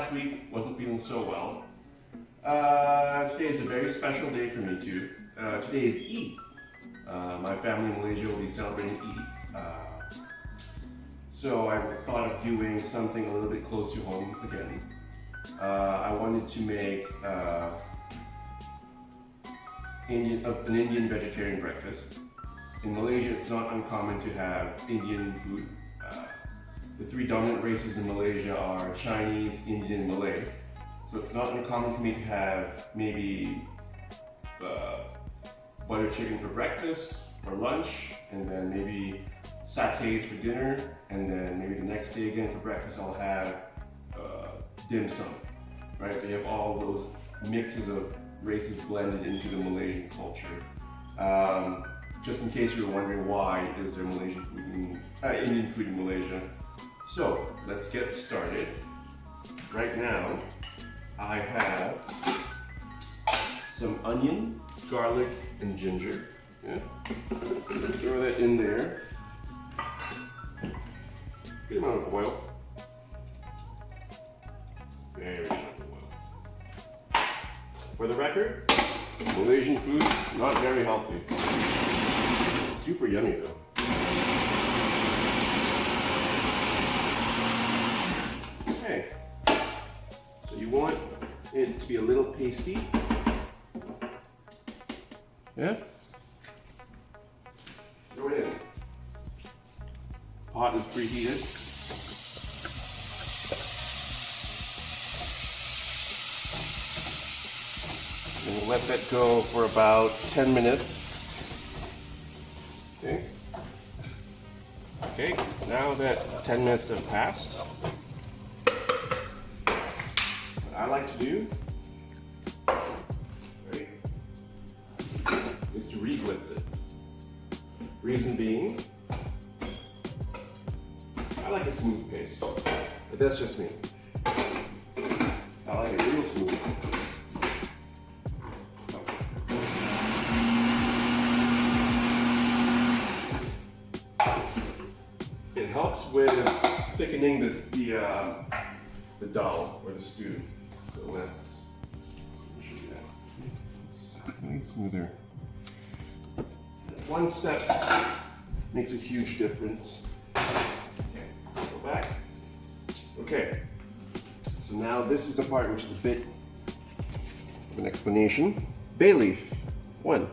last week, wasn't feeling so well. Today is a very special day for me too. Today is Eid. My family in Malaysia will be celebrating Eid. So I thought of doing something a little bit close to home again. I wanted to make an Indian vegetarian breakfast. In Malaysia, it's not uncommon to have Indian food. The three dominant races in Malaysia are Chinese, Indian, and Malay. So it's not uncommon for me to have maybe butter chicken for breakfast or lunch, and then maybe satays for dinner, and then maybe the next day again for breakfast I'll have dim sum. Right? So you have all those mixes of races blended into the Malaysian culture. Just in case you were wondering why is there Malaysian food Indian food in Malaysia. So let's get started. Right now I have some onion, garlic, and ginger. Yeah. Throw that in there. Good amount of oil. Very good oil. For the record, Malaysian food, not very healthy. Super yummy though. Okay, so you want it to be a little pasty. Yeah? Throw it in. Pot is preheated. And we'll let that go for about 10 minutes. Okay. Okay, now that 10 minutes have passed, what I like to do, right, is to re-blitz it. Reason being, I like a smooth paste, but that's just me. I like it real smooth. It helps with thickening the dal or the stew. So let's show you that. It's definitely smoother. One step makes a huge difference. Okay, go back. Okay, so now this is the part which is a bit of an explanation. Bay leaf, 1.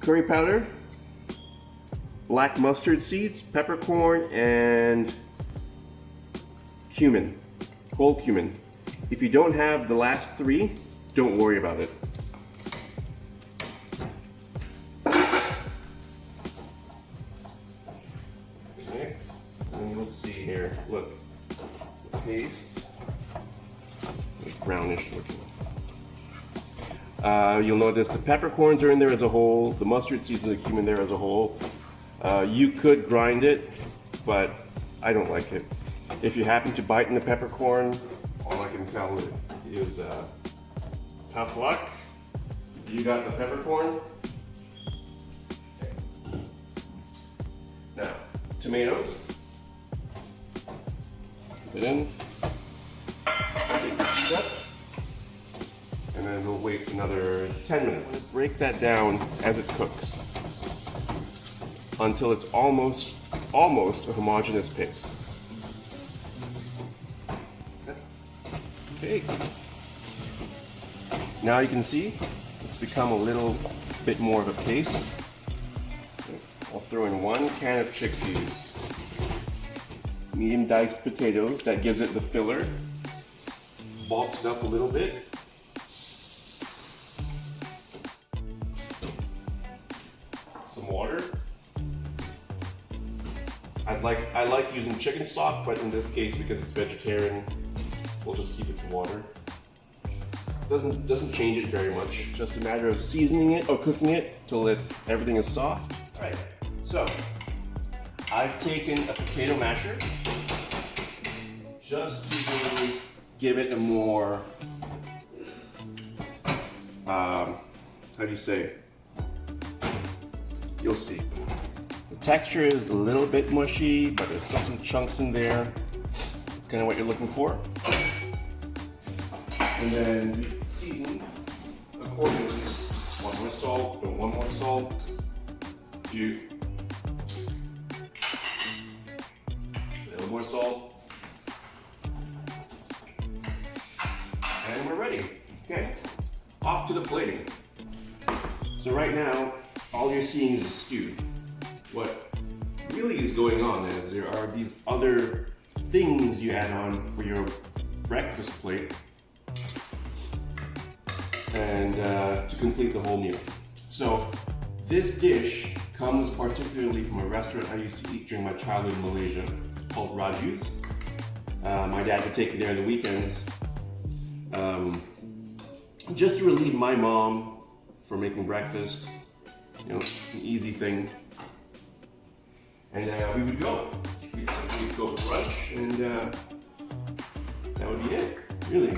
Curry powder, black mustard seeds, peppercorn, and cumin, whole cumin. If you don't have the last 3, don't worry about it. Mix, and you'll see here, look, the paste is brownish looking. You'll notice the peppercorns are in there as a whole, the mustard seeds and the cumin there as a whole. You could grind it, but I don't like it. If you happen to bite in the peppercorn, all I can tell is tough luck. You got the peppercorn. Okay. Now, tomatoes. Put it in. Take this step. And then we'll wait another 10 minutes. Break that down as it cooks until it's almost a homogeneous paste. Okay. Now you can see it's become a little bit more of a paste. I'll throw in 1 can of chickpeas, medium diced potatoes, that gives it the filler, bulks it up a little bit. Some water. I like using chicken stock, but in this case, because it's vegetarian, we'll just keep it to water. Doesn't change it very much. Just a matter of seasoning it or cooking it till everything is soft. All right. So I've taken a potato masher just to give it a more how do you say? You'll see. The texture is a little bit mushy, but there's still some chunks in there. It's kind of what you're looking for. And then we season accordingly. One more salt, then one more salt. A little more salt. And we're ready. Okay, off to the plating. So right now, all you're seeing is a stew. What really is going on is there are these other things you add on for your breakfast plate and to complete the whole meal. So this dish comes particularly from a restaurant I used to eat during my childhood in Malaysia called Raju's. My dad would take me there on the weekends just to relieve my mom for making breakfast. You know, an easy thing. And we would go. We'd go for brunch, and that would be it, really.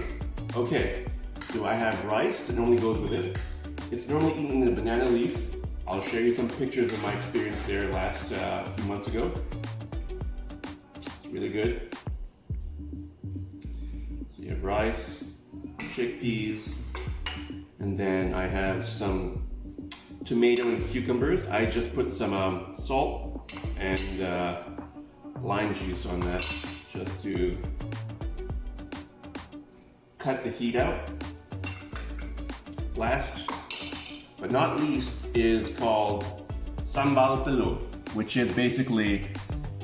Okay, so I have rice that normally goes with it. It's normally eaten in a banana leaf. I'll show you some pictures of my experience there last few months ago. It's really good. So you have rice, chickpeas, and then I have some tomato and cucumbers. I just put some salt and lime juice on that just to cut the heat out. Last but not least is called Sambal Telur, which is basically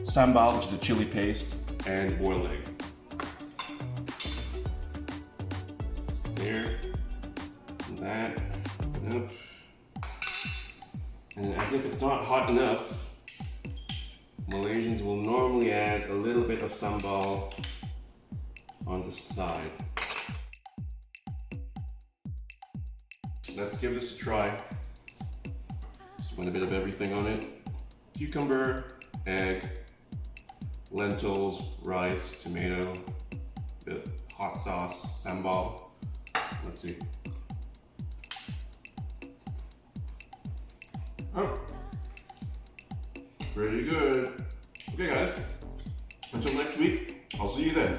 sambal, which is a chili paste, and boiled egg. There, and that, open up. And as if it's not hot enough, Malaysians will normally add a little bit of sambal on the side. Let's give this a try. Just want a bit of everything on it. Cucumber, egg, lentils, rice, tomato, bit hot sauce, sambal. Let's see. Oh, pretty good. Okay guys, until next week, I'll see you then.